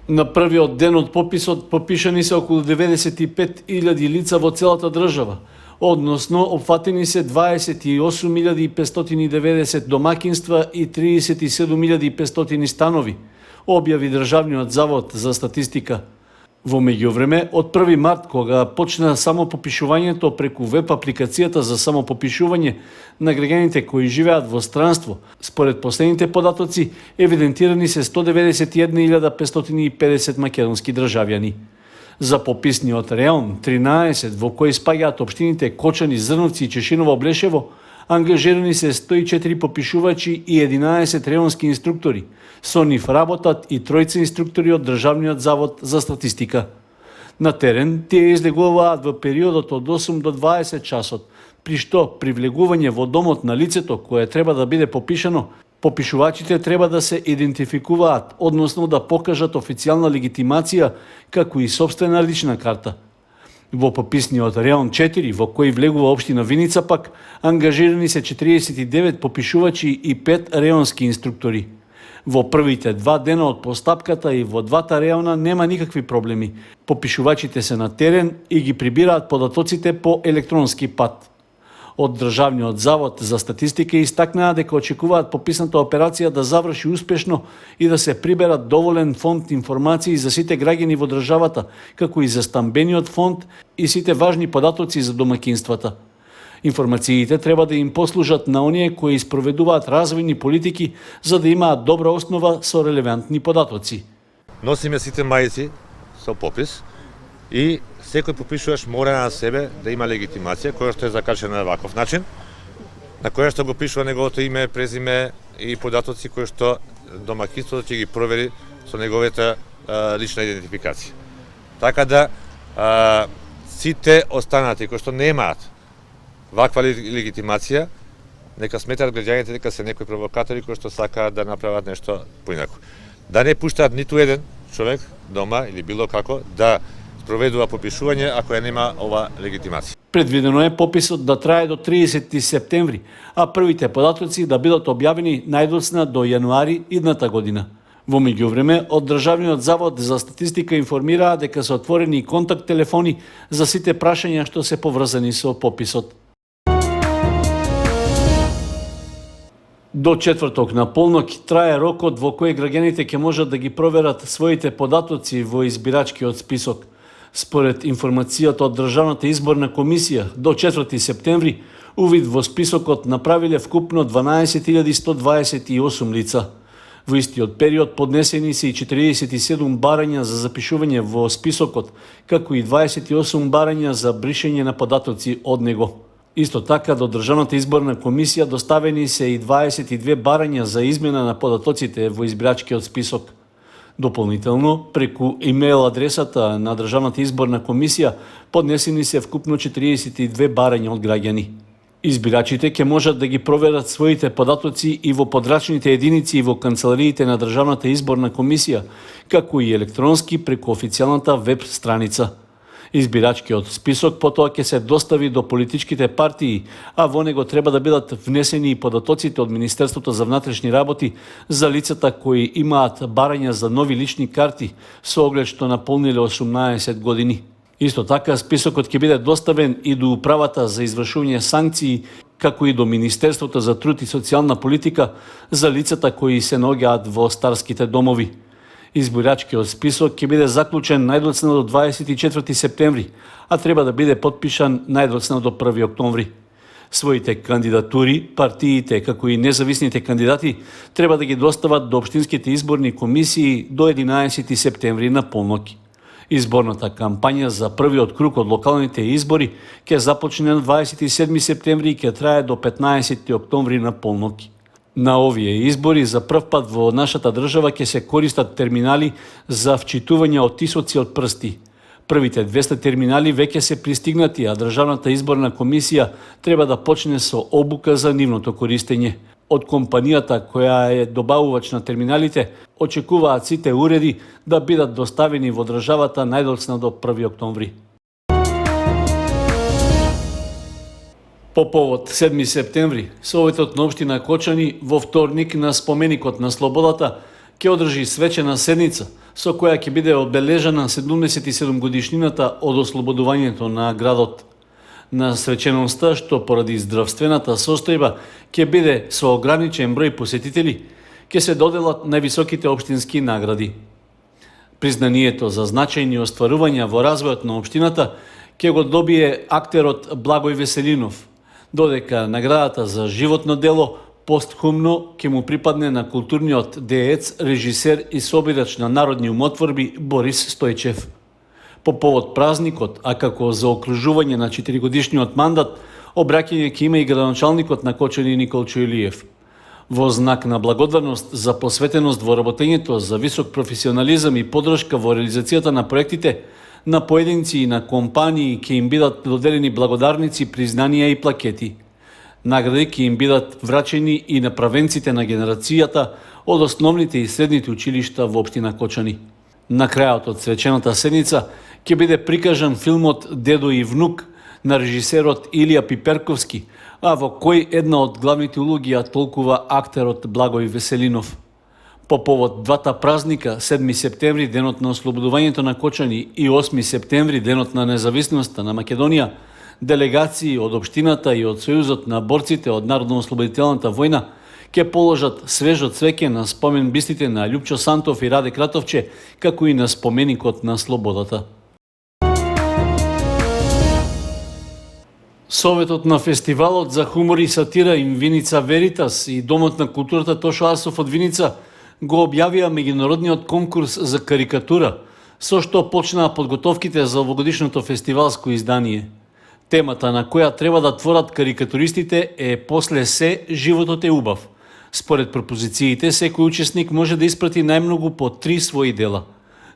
На првиот ден од пописот попишани се околу 95.000 лица во целата држава, односно опфатени се 28.590 домакинства и 37.500 станови, објави Државниот завод за статистика. Во меѓувреме, од 1 март, кога почна самопопишувањето преку веб апликацијата за самопопишување на граѓаните кои живеат во странство, според последните податоци, евидентирани се 191.550 македонски државјани. За пописниот реон 13, во кој спаѓаат општините Кочани, Зрновци и Чешиново Блешево, ангажирани се 104 попишувачи и 11 реонски инструктори. Со нив работат и тројца инструктори од Државниот завод за статистика. На терен тие излегуваат во периодот од 8 до 20 часот, при што при влегување во домот на лицето кое треба да биде попишано, попишувачите треба да се идентификуваат, односно да покажат официјална легитимација, како и сопствена лична карта. Во пописниот реон 4, во кој влегува општина Виница пак, ангажирани се 49 попишувачи и 5 реонски инструктори. Во првите 2 дена од постапката и во двата реона нема никакви проблеми. Попишувачите се на терен и ги прибираат податоците по електронски пат. Од Државниот завод за статистика истакнаа дека очекуваат пописната операција да заврши успешно и да се приберат доволен фонд информации за сите граѓани во државата, како и за стамбениот фонд и сите важни податоци за домакинствата. Информациите треба да им послужат на оние кои спроведуваат развојни политики за да имаат добра основа со релевантни податоци. Носиме сите мајци со попис и секој попишуваш мора на себе да има легитимација која што е закачена на ваков начин, на која што го пишува неговото име, презиме и податоци кои што домакинството ќе ги провери со неговата лична идентификација. Така да сите останати кои што немаат ваква легитимација, нека сметаат граѓаните дека се некои провокатори кои што сакаат да направат нешто поинаку. Да не пуштаат ниту еден човек дома или било како да проведува попишување ако ја нема ова легитимација. Предвидено е пописот да трае до 30 септември, а првите податоци да бидат објавени најдоцна до јануари идната година. Во меѓувреме, од Државниот завод за статистика информираа дека се отворени контакт телефони за сите прашања што се поврзани со пописот. До четврток на полнок трае рокот во кој граѓаните ќе можат да ги проверат своите податоци во избирачкиот список. Според информацијата од Државната изборна комисија, до 4 септември увид во списокот направиле вкупно 12.128 лица. Во истиот период поднесени се и 47 барања за запишување во списокот, како и 28 барања за бришење на податоци од него. Исто така, до Државната изборна комисија доставени се и 22 барања за измена на податоците во избирачкиот список. Дополнително, преку имейл адресата на Државната изборна комисија, поднесени се вкупно 42 барања од граѓани. Избирачите ќе можат да ги проверат своите податоци и во подрачните единици и во канцелариите на Државната изборна комисија, како и електронски преку официјалната веб страница. Избирачкиот список потоа ќе се достави до политичките партии, а во него треба да бидат внесени и податоците од Министерството за внатрешни работи за лицата кои имаат барања за нови лични карти со оглед што наполниле 18 години. Исто така, списокот ќе биде доставен и до Управата за извршување санкции, како и до Министерството за труд и социјална политика за лицата кои се наоѓаат во старските домови. Избирачкиот список ќе биде заклучен најдоцна до 24 септември, а треба да биде потпишан најдоцна до 1 октомври. Своите кандидатури, партиите, како и независните кандидати, треба да ги достават до општинските изборни комисии до 11 септември на полноќ. Изборната кампања за првиот круг од локалните избори ќе започне на 27 септември и ќе трае до 15 октомври на полноќ. На овие избори за прв пат во нашата држава ќе се користат терминали за вчитување оттисоци од прсти. Првите 200 терминали веќе се пристигнати, а Државната изборна комисија треба да почне со обука за нивното користење. Од компанијата која е добавувач на терминалите, очекуваат сите уреди да бидат доставени во државата најдоцна до 1 октомври. По повод 7 септември, Советот на општина Кочани во вторник на споменикот на Слободата ќе одржи свечена седница со која ќе биде обележана 77 годишнината од ослободувањето на градот. На свеченоста, што поради здравствената состојба ќе биде со ограничен број посетители, ќе се доделат највисоките општински награди. Признанието за значајни остварувања во развојот на општината ќе го добие актерот Благој Веселинов, додека наградата за животно дело постхумно ќе му припадне на културниот деец, режисер и собирач на народни умотворби Борис Стојчев. По повод празникот, а како заокружување на 4-годишниот мандат, обраќање ќе има и градоначалникот на Кочани Николчо Илиев. Во знак на благодарност за посветеност во работењето за висок професионализам и подршка во реализацијата на проектите, на поединци и на компании ќе им бидат доделени благодарници, признанија и плакети. Награди ќе им бидат врачени и на правенците на генерацијата од основните и средните училишта во општина Кочани. На крајот од свечената седница ќе биде прикажан филмот Дедо и внук на режисерот Илија Пиперковски, а во кој една од главните улоги ја толкува актерот Благој Веселинов. По повод двата празника, 7 септември, денот на ослободувањето на Кочани, и 8 септември, денот на независноста на Македонија, делегации од општината и од Сојузот на борците од Народно-ослободителната војна ќе положат свежо цвеќе на спомен бистите на Љупчо Сантов и Раде Кратовче, како и на споменикот на слободата. Советот на фестивалот за хумор и сатира Инвиница Веритас и Домот на културата Тошо Арсов од Виница го објавија меѓународниот конкурс за карикатура, со што почнаа подготовките за овогодишното фестивалско издание. Темата на која треба да творат карикатуристите е "После се, животот е убав". Според пропозициите, секој учесник може да испрати најмногу по 3 своји дела.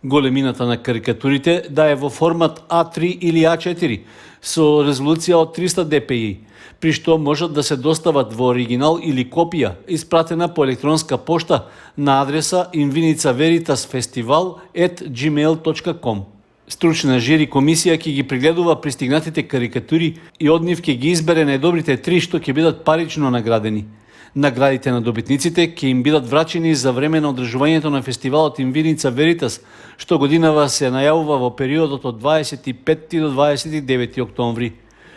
Големината на карикатурите да е во формат А3 или А4 со резолуција од 300 dpi, при што можат да се достават во оригинал или копија, испратена по електронска пошта на адреса invinicaveritasfestival@gmail.com. Стручна жири комисија ќе ги прегледува пристигнатите карикатури и од нив ќе ги избере најдобрите 3 што ќе бидат парично наградени. Наградите на добитниците ќе им бидат врачени за време на одржувањето на фестивалот Инвиница Веритас, што годинава се најавува во периодот од 25 до 29 октомври.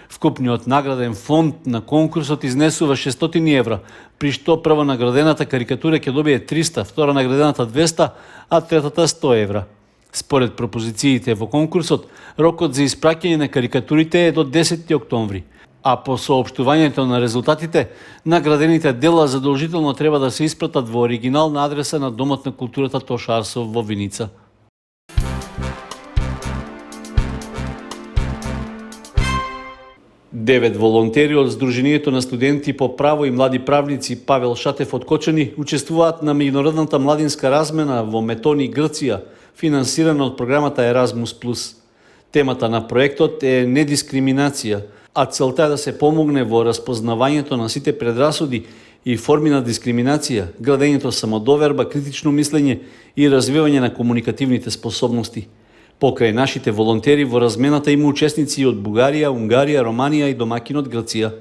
Вкупниот награден фонд на конкурсот изнесува 600 евра, при што прво наградената карикатура ќе добие 300, втора наградената 200, а третата 100 евра. Според пропозициите во конкурсот, рокот за испраќање на карикатурите е до 10 октомври, а по соопштувањето на резултатите, наградените дела задолжително треба да се испратат во оригинал на адреса на Домот на културата Тошо Арсов во Виница. Девет волонтери од Сдруженијето на студенти по право и млади правници Павел Шатев од Кочани учествуваат на меѓународната младинска размена во Метони, Грција, финансирана од програмата Erasmus+. Темата на проектот е недискриминација, а целта е да се помогне во распознавањето на сите предрасуди и форми на дискриминација, градењето самодоверба, критично мислење и развивање на комуникативните способности. Покрај нашите волонтери во размената има учесници од Бугарија, Унгарија, Романија и домакин од Грција.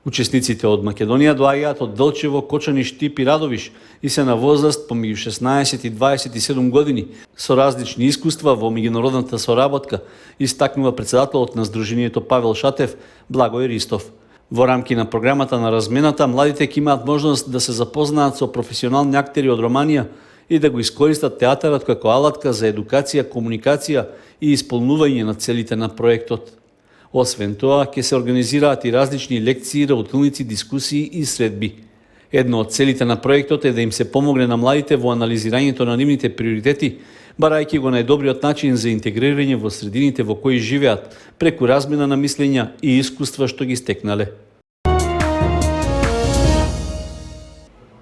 Учесниците од Македонија доаѓаат од Делчево, Кочани, Штип и Радовиш и се на возраст помеѓу 16 и 27 години, со различни искуства во меѓународната соработка, истакнува председателот на Сдруженијето Павел Шатев, Благој Ристов. Во рамки на програмата на размената, младите ќе имаат можност да се запознаат со професионални актери од Романија и да го искористат театарот како алатка за едукација, комуникација и исполнување на целите на проектот. Освен тоа, ќе се организираат и различни лекции, работилници, дискусии и средби. Едно од целите на проектот е да им се помогне на младите во анализирањето на нивните приоритети, барајќи го најдобриот начин за интегрирање во средините во кои живеат, преку размена на мислења и искуства што ги стекнале.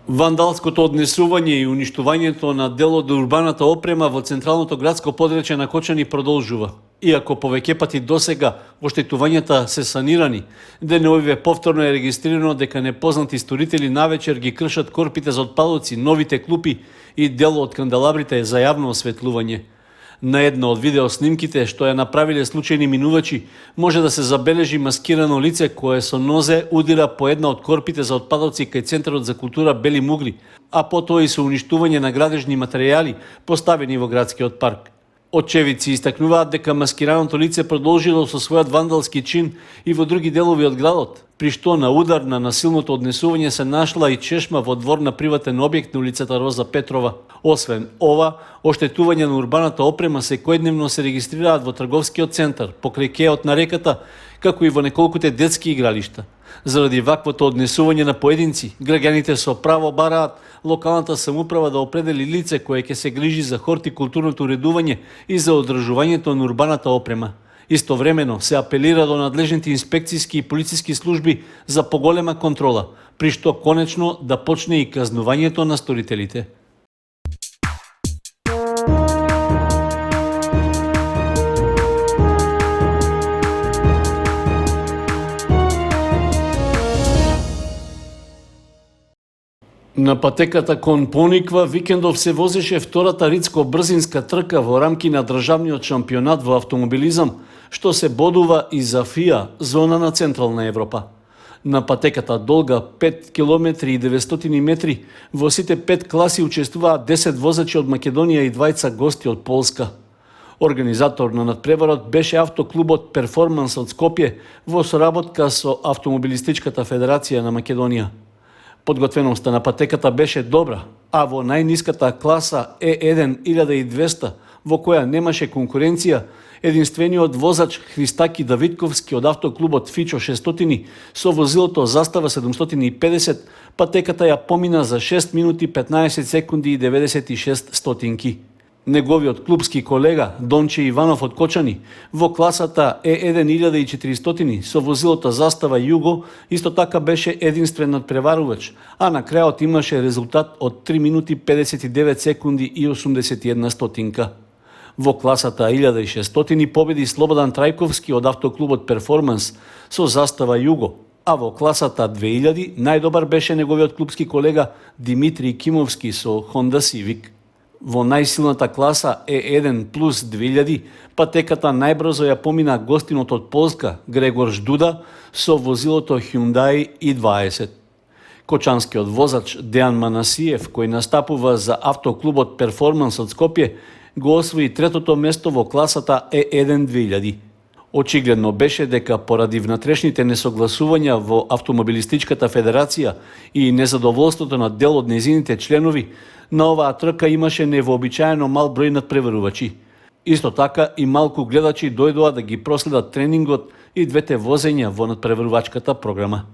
Вандалското однесување и уништувањето на дел од урбаната опрема во централното градско подречје на Кочани продолжува. Иако повеќе пати досега оштетувањата се санирани, денеовиве повторно е регистрирано дека непознати сторители навечер ги кршат корпите за отпадоци, новите клупи и дел од канделабрите за јавно осветлување. На едно од видеоснимките што ја направиле случајни минувачи, може да се забележи маскирано лице кое со нозе удира по една од корпите за отпадоци кај Центарот за култура Бели Мугли, а потоа и со уништување на градежни материјали поставени во градскиот парк. Очевидци истакнуваат дека маскираното лице продолжило со својот вандалски чин и во други делови од градот, при што на удар на насилното однесување се нашла и чешма во двор на приватен објект на улицата Роза Петрова. Освен ова, оштетување на урбаната опрема секојдневно се регистрираат во трговскиот центар, покрај кеот на реката, како и во неколкуте детски игралишта. Заради ваквото однесување на поединци, граѓаните со право бараат локалната самоуправа да определи лице кое ќе се грижи за хортикултурното уредување и за одржувањето на урбаната опрема. Истовремено се апелира до надлежните инспекцијски и полициски служби за поголема контрола, при што конечно да почне и казнувањето на сторителите. На патеката кон Пониква викендов се возеше втората ридско-брзинска трка во рамки на државниот шампионат во автомобилизам, што се бодува и за FIA, зона на Централна Европа. На патеката долга 5 км и 900 метри, во сите 5 класи учествуваат 10 возачи од Македонија и 2 гости од Полска. Организатор на надпреварот беше автоклубот Перформанс од Скопје во соработка со Автомобилистичката федерација на Македонија. Подготвеноста на патеката беше добра, а во најниската класа Е1 1200, во која немаше конкуренција, единствениот возач Христаки Давидковски од автоклубот Фичо 600 со возилото Застава 750, патеката ја помина за 6 минути 15 секунди и 96 стотинки. Неговиот клубски колега Донче Иванов од Кочани во класата Е1 1400 со возилото Застава Југо исто така беше единствен надпреварувач, а на крајот имаше резултат од 3 минути 59 секунди и 81 стотинка. Во класата 1600 победи Слободан Трајковски од автоклубот Перформанс со Застава Југо, а во класата 2000 најдобар беше неговиот клубски колега Димитри Кимовски со Honda Civic. Во најсилната класа Е1 плюс 2000, патеката најбрзо ја помина гостинот од Полска Грегор Ждуда со возилото Hyundai i20. Кочанскиот возач Дејан Манасиев, кој настапува за автоклубот Перформанс од Скопје, го освои третото место во класата Е1 2000. Очигледно беше дека поради внатрешните несогласувања во Автомобилистичката федерација и незадоволството на дел од нејзините членови, на оваа трка имаше невообичаено мал број надпреварувачи. Исто така и малку гледачи дојдоа да ги проследат тренингот и двете возења во надпреварувачката програма.